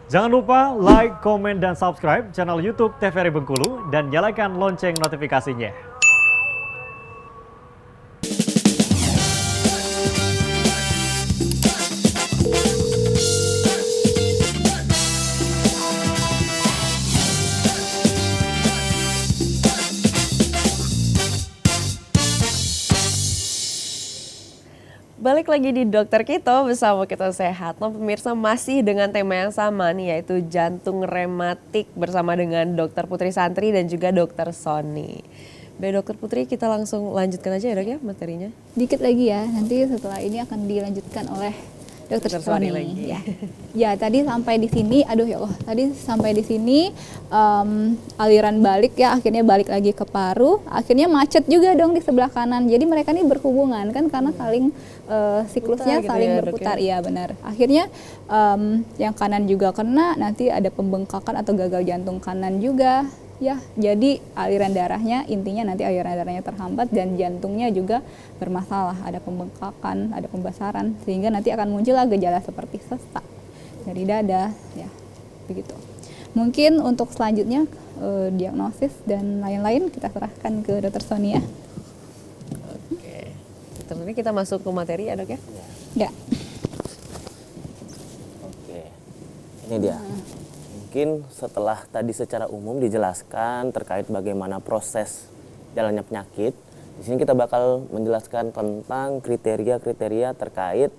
Jangan lupa like, komen, dan subscribe channel YouTube TVRI Bengkulu dan nyalakan lonceng notifikasinya. Balik lagi di Dokter Kito bersama Kita Sehat. Nah, pemirsa masih dengan tema yang sama nih, yaitu jantung rematik bersama dengan Dokter Putri Santri dan juga Dokter Sony. Baik Dokter Putri, kita langsung lanjutkan aja ya dok ya materinya. Dikit lagi ya, nanti setelah ini akan dilanjutkan oleh Dokter Sony lagi. Ya, tadi sampai di sini, aduh ya Allah, tadi sampai di sini aliran balik ya, akhirnya balik lagi ke paru, akhirnya macet juga dong di sebelah kanan. Jadi mereka ini berhubungan kan karena saling siklusnya gitu saling ya, berputar, iya benar. Akhirnya yang kanan juga kena, nanti ada pembengkakan atau gagal jantung kanan juga. Ya, jadi aliran darahnya, intinya nanti aliran darahnya terhambat dan jantungnya juga bermasalah, ada pembengkakan, ada pembesaran, sehingga nanti akan muncullah gejala seperti sesak dari dada, ya begitu. Mungkin untuk selanjutnya diagnosis dan lain-lain kita serahkan ke Dokter Sony ya. Oke, ini kita masuk ke materi ya dok ya? Ya. Oke, ini dia. Mungkin setelah tadi secara umum dijelaskan terkait bagaimana proses jalannya penyakit, di sini kita bakal menjelaskan tentang kriteria-kriteria terkait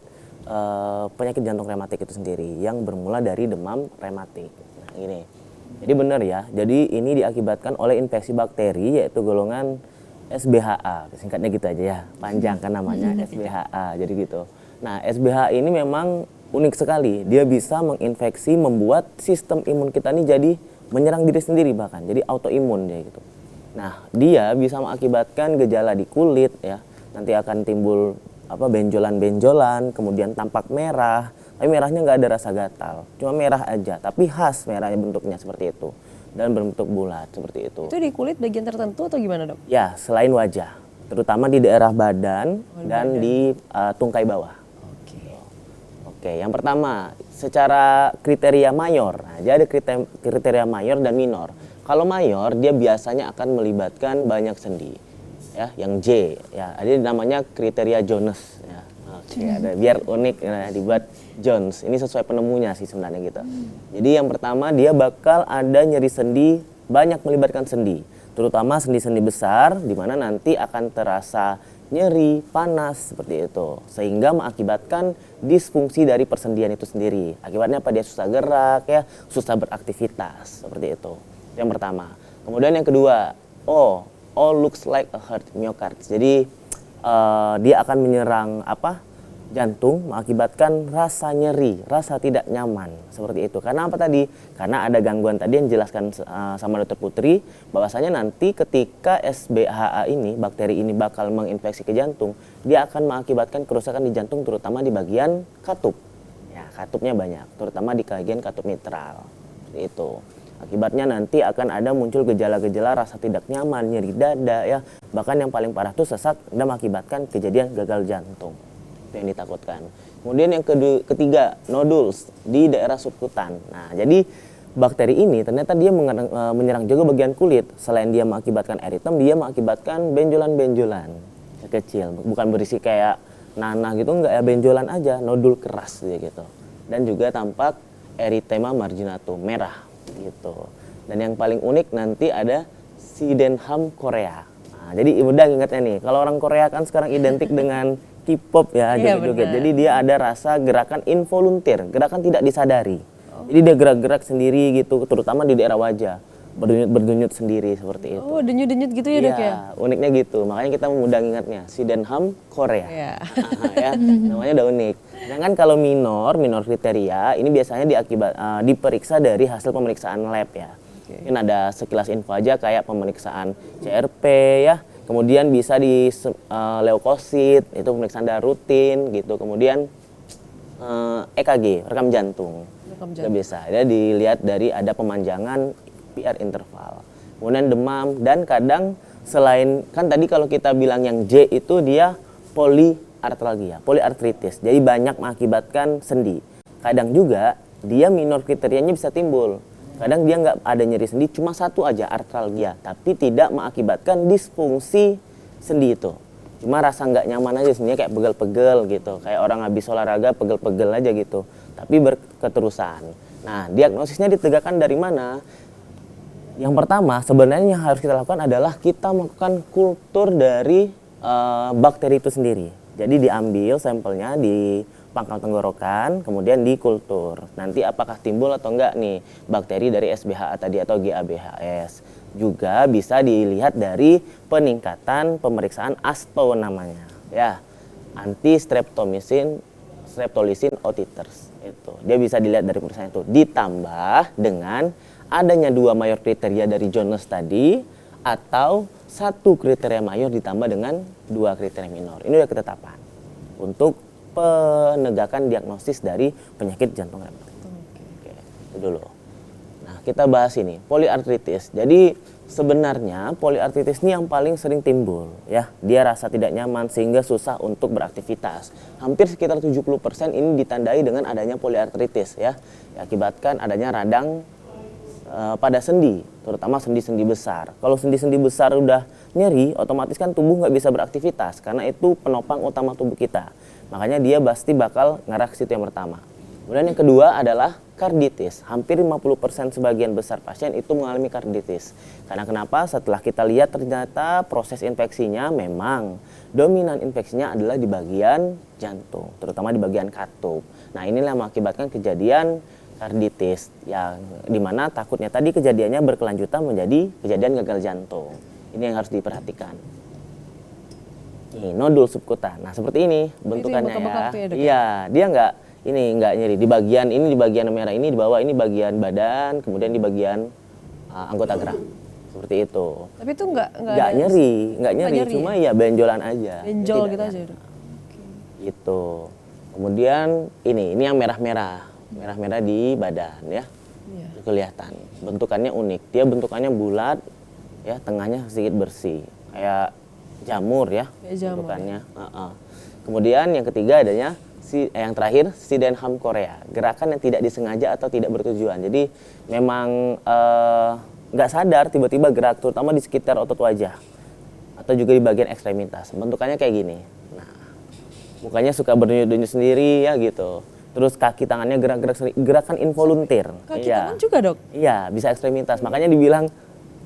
penyakit jantung rematik itu sendiri yang bermula dari demam rematik. Nah, ini. Jadi benar ya. Jadi ini diakibatkan oleh infeksi bakteri yaitu golongan SBHA. Singkatnya gitu aja ya. Panjang kan namanya SBHA. Jadi gitu. Nah, SBHA ini memang unik sekali, dia bisa menginfeksi, membuat sistem imun kita ini jadi menyerang diri sendiri bahkan, jadi autoimun dia gitu. Nah, dia bisa mengakibatkan gejala di kulit ya, nanti akan timbul benjolan-benjolan, kemudian tampak merah, tapi merahnya nggak ada rasa gatal, cuma merah aja, tapi khas merahnya bentuknya seperti itu dan berbentuk bulat seperti itu. Itu di kulit bagian tertentu atau gimana dok? Ya, selain wajah, terutama di daerah badan dan di tungkai bawah. Oke, yang pertama, secara kriteria mayor. Nah, jadi ada kriteria mayor dan minor. Kalau mayor, dia biasanya akan melibatkan banyak sendi. Ya, yang J, ya, ada namanya kriteria Jones. Ya. Oke, ada biar unik, ya, dibuat Jones. Ini sesuai penemunya sih sebenarnya gitu. Jadi yang pertama, dia bakal ada nyeri sendi, banyak melibatkan sendi. Terutama sendi-sendi besar, di mana nanti akan terasa nyeri, panas, seperti itu. Sehingga mengakibatkan disfungsi dari persendian itu sendiri. Akibatnya apa? Dia susah gerak, ya, susah beraktivitas, seperti itu. Yang pertama. Kemudian yang kedua, looks like a hurt myocarditis. Jadi dia akan menyerang jantung, mengakibatkan rasa nyeri, rasa tidak nyaman, seperti itu. Karena apa tadi? Karena ada gangguan tadi yang dijelaskan sama Dokter Putri, bahwasanya nanti ketika SBHA ini, bakteri ini bakal menginfeksi ke jantung, dia akan mengakibatkan kerusakan di jantung, terutama di bagian katup. Ya, katupnya banyak, terutama di bagian katup mitral. Seperti itu. Akibatnya nanti akan ada muncul gejala-gejala rasa tidak nyaman, nyeri dada, ya. Bahkan yang paling parah itu sesak dan mengakibatkan kejadian gagal jantung. Itu yang ditakutkan. Kemudian yang ketiga, nodules di daerah subkutan. Nah, jadi bakteri ini ternyata dia menyerang juga bagian kulit. Selain dia mengakibatkan eritem, dia mengakibatkan benjolan-benjolan kecil. Bukan berisi kayak nanah gitu, enggak ya, benjolan aja, nodul keras gitu. Dan juga tampak erythema marginatum, merah gitu. Dan yang paling unik nanti ada Sydenham Korea. Nah, jadi udah ingatnya nih, kalau orang Korea kan sekarang identik dengan K-pop ya, joget-joget. Jadi dia ada rasa gerakan involunteer, gerakan tidak disadari. Jadi dia gerak-gerak sendiri gitu, terutama di daerah wajah. Berdenyut sendiri seperti itu. Oh, denyut-denyut gitu ya dok ya? Uniknya gitu, makanya kita mudah ingatnya, Sydenham Korea. Ya, namanya udah unik. Sedangkan kalau minor kriteria, ini biasanya diperiksa dari hasil pemeriksaan lab ya. Mungkin ada sekilas info aja kayak pemeriksaan CRP ya. Kemudian bisa di leukosit, itu pemeriksaan darah rutin gitu. Kemudian EKG, rekam jantung. Itu bisa. Ya, dilihat dari ada pemanjangan PR interval. Kemudian demam dan kadang selain kan tadi kalau kita bilang yang J itu dia poliartralgia, poliartritis. Jadi banyak mengakibatkan sendi. Kadang juga dia minor kriterianya bisa timbul. Kadang dia nggak ada nyeri sendi, cuma satu aja, artralgia, tapi tidak mengakibatkan disfungsi sendi itu. Cuma rasa nggak nyaman aja, sendinya kayak pegel-pegel gitu, kayak orang habis olahraga pegel-pegel aja gitu, tapi berketerusan. Nah, diagnosisnya ditegakkan dari mana? Yang pertama, sebenarnya yang harus kita lakukan adalah kita melakukan kultur dari bakteri itu sendiri. Jadi diambil sampelnya di pangkal tenggorokan, kemudian dikultur. Nanti apakah timbul atau enggak nih bakteri dari SBHA tadi atau GABHS. Juga bisa dilihat dari peningkatan pemeriksaan ASTO namanya, ya. Streptolysin otitres. Itu. Dia bisa dilihat dari pemeriksaan itu. Ditambah dengan adanya 2 mayor kriteria dari Jones tadi atau 1 kriteria mayor ditambah dengan 2 kriteria minor. Ini udah ketetapan untuk penegakan diagnosis dari penyakit jantung rematik. Oke, itu dulu. Nah, kita bahas ini, poliartritis. Jadi sebenarnya poliartritis ini yang paling sering timbul, ya. Dia rasa tidak nyaman sehingga susah untuk beraktivitas. Hampir sekitar 70% ini ditandai dengan adanya poliartritis, ya. Diakibatkan adanya radang pada sendi, terutama sendi-sendi besar. Kalau sendi-sendi besar udah nyeri, otomatis kan tubuh nggak bisa beraktivitas karena itu penopang utama tubuh kita. Makanya dia pasti bakal ngarah ke situ yang pertama. Kemudian yang kedua adalah karditis. Hampir 50% sebagian besar pasien itu mengalami karditis. Karena kenapa? Setelah kita lihat ternyata proses infeksinya memang dominan infeksinya adalah di bagian jantung, terutama di bagian katup. Nah, inilah yang mengakibatkan kejadian karditis yang dimana takutnya tadi kejadiannya berkelanjutan menjadi kejadian gagal jantung. Ini yang harus diperhatikan. Ini nodul subkutan. Nah, seperti ini bentukannya ya. Iya, dia nggak nyeri di bagian ini, di bagian merah ini, di bawah ini bagian badan, kemudian di bagian anggota gerak. Seperti itu. Tapi itu nggak nyeri, cuma ya benjolan aja. Benjol gitu aja. Gitu. Kemudian ini yang merah-merah di badan ya, kelihatan bentukannya unik, dia bentukannya bulat ya, tengahnya sedikit bersih kayak jamur ya, bentukannya. Kemudian yang ketiga adanya yang terakhir Sydenham Korea, gerakan yang tidak disengaja atau tidak bertujuan. Jadi memang nggak sadar tiba-tiba gerak, terutama di sekitar otot wajah atau juga di bagian ekstremitas. Bentukannya kayak gini. Nah, mukanya suka berdenyut-denyut sendiri ya gitu. Terus kaki tangannya gerak-gerak sendiri, gerakan involuntir. Kaki tangan juga, Dok? Iya, bisa ekstremitas. Makanya dibilang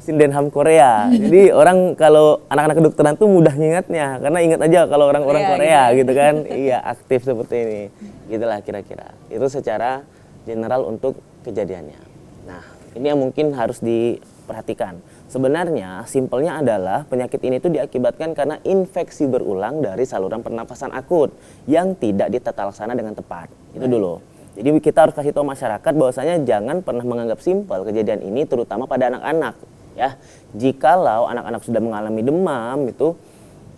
Sydenham Korea. Jadi orang kalau anak-anak kedokteran tuh mudah ngingatnya karena ingat aja kalau orang-orang Korea gitu kan. Iya, aktif seperti ini. Gitulah kira-kira. Itu secara general untuk kejadiannya. Nah, ini yang mungkin harus diperhatikan. Sebenarnya simpelnya adalah penyakit ini tuh diakibatkan karena infeksi berulang dari saluran pernapasan akut yang tidak ditata laksana dengan tepat. Itu dulu. Jadi kita harus kasih tahu masyarakat bahwasanya jangan pernah menganggap simpel kejadian ini, terutama pada anak-anak. Ya, jikalau anak-anak sudah mengalami demam itu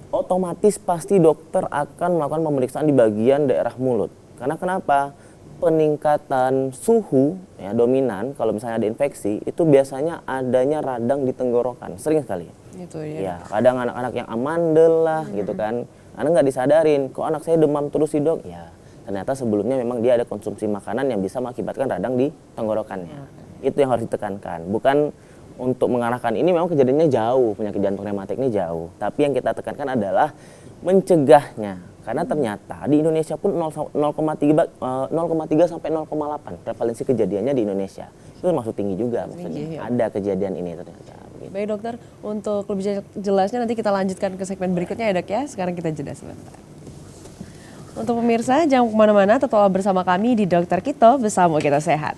otomatis pasti dokter akan melakukan pemeriksaan di bagian daerah mulut. Karena kenapa? Peningkatan suhu ya dominan kalau misalnya ada infeksi itu biasanya adanya radang di tenggorokan, sering sekali. Itu ya. Kadang anak-anak yang amandel lah gitu kan, anak nggak disadarin, kok anak saya demam terus sih dok? Ya ternyata sebelumnya memang dia ada konsumsi makanan yang bisa mengakibatkan radang di tenggorokannya. Itu yang harus ditekankan, bukan untuk mengarahkan ini memang kejadiannya jauh, penyakit jantung rematik ini jauh. Tapi yang kita tekankan adalah mencegahnya. Karena ternyata di Indonesia pun 0,3 sampai 0,8 prevalensi kejadiannya di Indonesia. Itu termasuk tinggi juga maksudnya. Ada kejadian ini ternyata. Begitu. Baik dokter, untuk lebih jelasnya nanti kita lanjutkan ke segmen berikutnya ya dok ya. Sekarang kita jeda sebentar. Untuk pemirsa jangan kemana-mana, tetaplah bersama kami di Dokter Kito Bersama Kita Sehat.